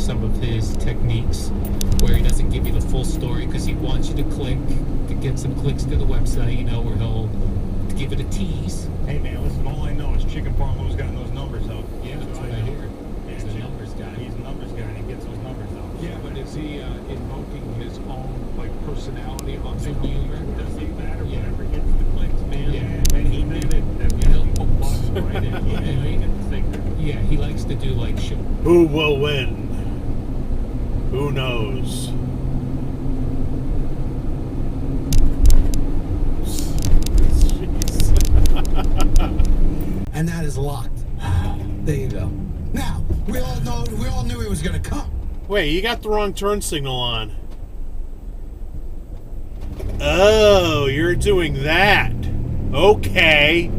some of his techniques where he doesn't give you the full story because he wants you to click to get some clicks to the website, you know, where he'll give it a tease. Hey man, listen, all I know is Chicken Farm Lou's gotten those numbers up. Yeah, that's what I hear. He's a numbers guy. He's a numbers guy and he gets those numbers up. Yeah, but is he invoking his own like personality on Some the humor? Doesn't matter, Yeah. whatever gets the clicks, man. Yeah. And he did it. That people bought it right in. Yeah, he made it thicker. Yeah, he likes to do like show. Who will win? Who knows? And that is locked. There you go. Now, we all knew he was gonna come. Wait, you got the wrong turn signal on. Oh, you're doing that. Okay.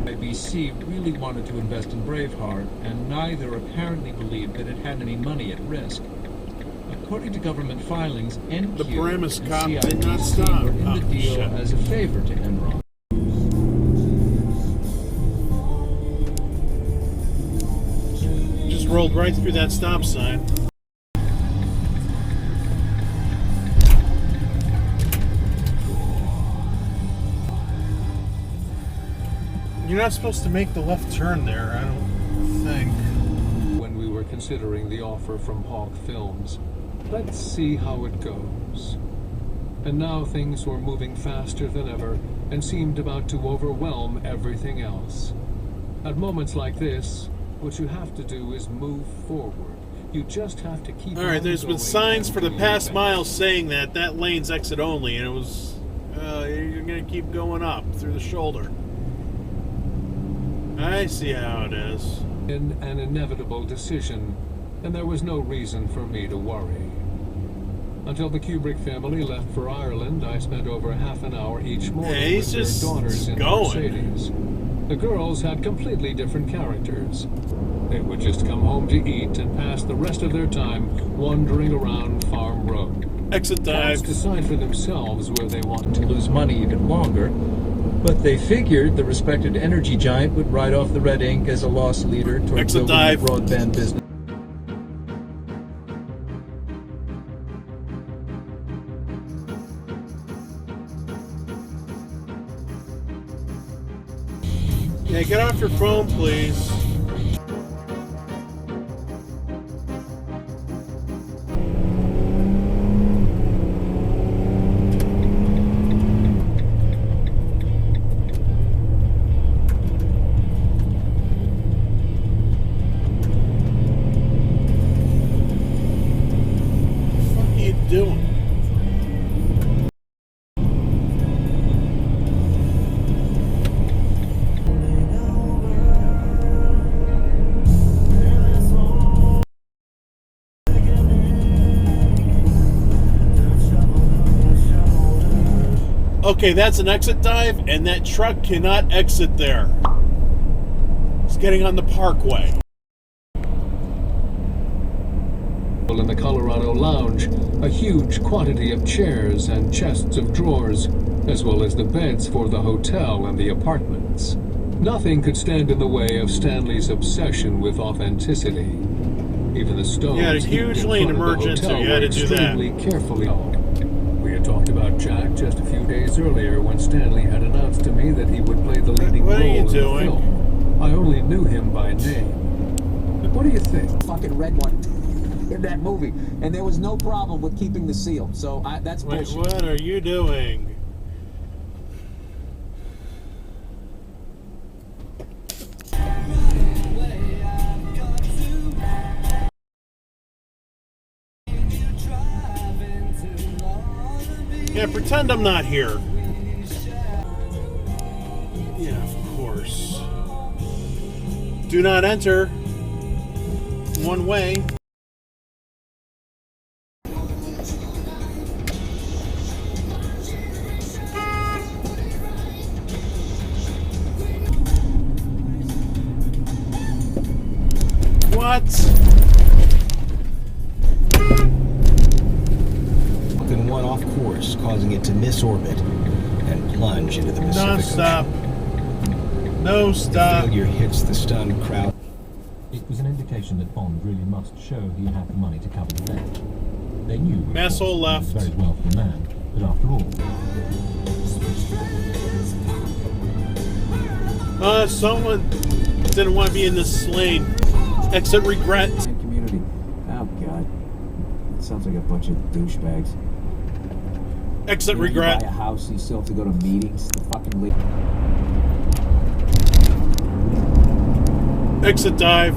IBC really wanted to invest in Braveheart, and neither apparently believed that it had any money at risk. According to government filings, NQ The Paramus and cop did CIBC not stop. were in Oh, the deal shit. as a favor to Enron. Just rolled right through that stop sign. You're not supposed to make the left turn there, I don't think. when we were considering the offer from Hawk Films. Let's see how it goes. And now things were moving faster than ever and seemed about to overwhelm everything else. At moments like this, what you have to do is move forward. You just have to keep Alright, on there's been going signs for the until you past advance. mile saying that lane's exit only, and it was, you're gonna keep going up through the shoulder. I see how it is. In an inevitable decision, and there was no reason for me to worry. Until the Kubrick family left for Ireland, I spent over half an hour each morning Yeah, he's with their just daughters in going. Mercedes. The girls had completely different characters. They would just come home to eat and pass the rest of their time wandering around Farm Road. Exit Parents dive. decide for themselves where they want to To lose money even longer, but they figured the respected energy giant would ride off the red ink as a loss leader toward Exit building dive. a broadband business. Yeah, get off your phone, please. What are you doing? Okay, that's an exit dive, and that truck cannot exit there. It's getting on the parkway. in the Colorado Lounge, a huge quantity of chairs and chests of drawers, as well as the beds for the hotel and the apartments. Nothing could stand in the way of Stanley's obsession with authenticity. Even the stones You had a heaped huge in lane front of the emergency, hotel you had were to do that. extremely carefully. We had talked about Jack just a few days earlier when Stanley had announced to me that he would play the leading What are role you in the doing? film. I only knew him by name. What do you think? Fucking red one in that movie, and there was no problem with keeping the seal. So that's Wait, bullshit. what are you doing? Yeah, pretend I'm not here. Yeah, of course. Do not enter. One way. What? Falcon 1 off course, causing it to miss orbit and plunge into the Pacific Non-stop. Ocean. No The stop. failure hits the stunned crowd. It was an indication indication that Bond really must show he had the money to cover the rent. They knew, of Masshole course, left. he was a very wealthy man, but after all... Someone didn't want to be in this lane. Exit regret. Community. Oh, God. That sounds like a bunch of douchebags. Exit You regret. buy a house, you still have to go to meetings. The fucking league. Exit dive.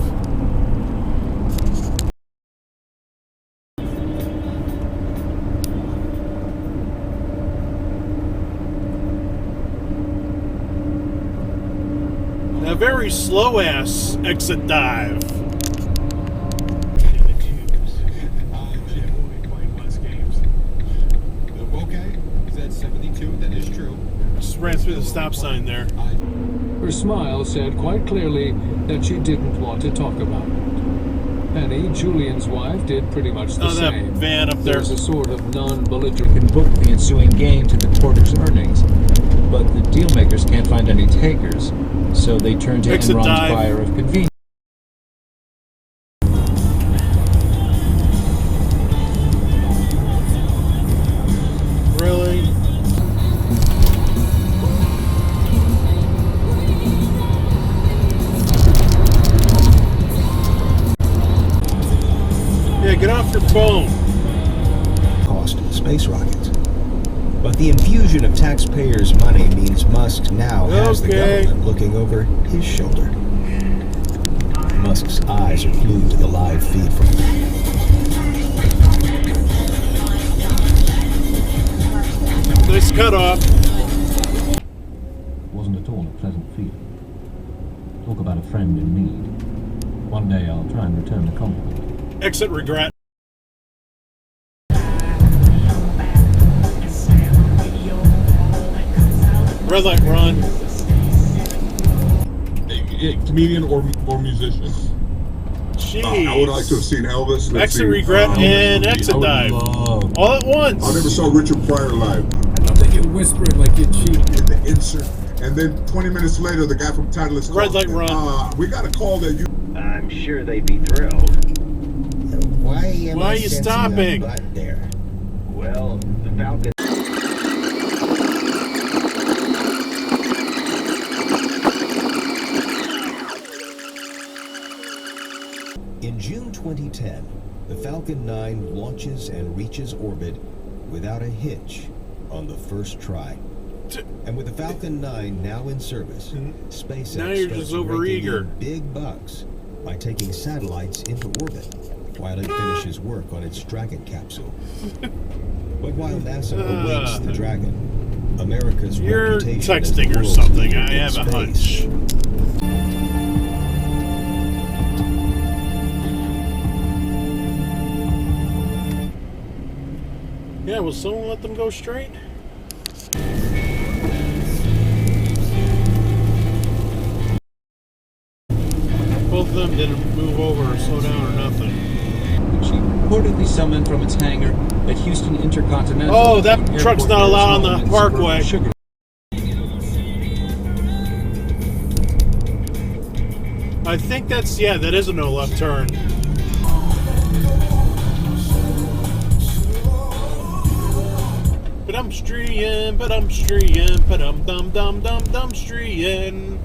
A very slow ass exit dive. Okay, is that 72? That is true. Just ran through the stop sign there. Her smile said quite clearly that she didn't want to talk about it. Penny, Julian's wife, did pretty much the Oh, that same. van up There there. was a sort of non-belligerent can book the ensuing gain to the quarter's earnings, but the dealmakers can't find any takers, so they turn to Exit Enron's dive. buyer of convenience. Really? Yeah, get off your phone. Cost space rockets. But the infusion of taxpayers' money means Musk now has the Okay. government looking over his shoulder. Musk's eyes are glued to the live feed from Nice cutoff. Wasn't at all a pleasant feeling. Talk about a friend in need. One day I'll try and return the compliment. Exit regret. Red light run. Comedian or musician? Jeez. I would like to have seen Elvis. Let's Exit see. regret and exit dive. All at once. I never saw Richard Pryor live. I'm thinking whispering like you're cheating. In the insert, and then 20 minutes later, the guy from Titleist Red called light me. run. We got a call that you. I'm sure they'd be thrilled. Why Why are you stopping? There. Well, the Falcon. In June 2010, the Falcon 9 launches and reaches orbit without a hitch on the first try. And with the Falcon 9 now in service, SpaceX Now you're just starts overeager. raking in big bucks by taking satellites into orbit while it finishes work on its Dragon capsule. But while NASA awaits the Dragon, America's You're reputation as the texting or world's something. leader I in have a space hunch. Yeah, will someone let them go straight? Both of them didn't move over or slow down or nothing. She reportedly summoned from its hangar at Houston Intercontinental. Oh, that the truck's airport not allowed on the correspondent parkway. Sugar. I think that's, yeah, that is a no left turn. But I'm streeing, but I'm dum streeing.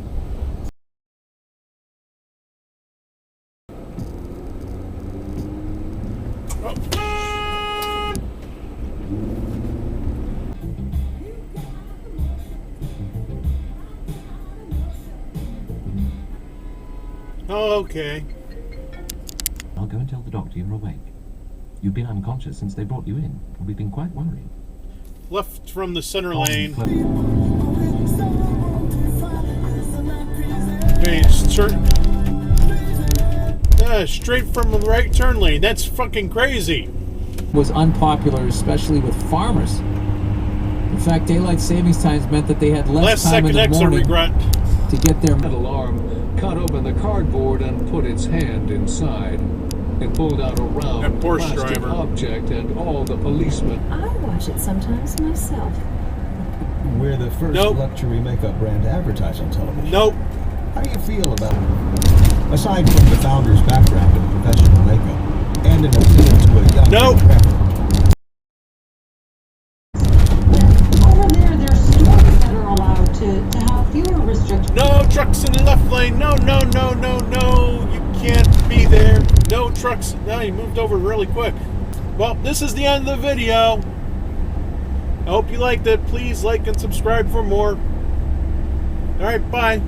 Oh, okay. I'll go and tell the doctor you're awake. You've been unconscious since they brought you in. We've been quite worried. Left from the center lane. Okay, straight from the right turn lane. That's fucking crazy. Was unpopular, especially with farmers. In fact, daylight savings times meant that they had less Last time in second the exit morning regret. to get their That alarm cut open the cardboard and put its hand inside. It pulled out a round That Porsche plastic driver. object, and all the policemen. I watch it sometimes myself. We're the first Nope. luxury makeup brand to advertise on television. Nope. How do you feel about it? Aside from the founder's background and professional makeup, and an appeal to a young Nope. Over there, there's stores that are allowed to have fewer restrictions. No trucks in the left lane. No, no, no, no, no. You can't be there. No trucks. No, you moved over really quick. Well, this is the end of the video. I hope you liked it. Please like and subscribe for more. All right, bye.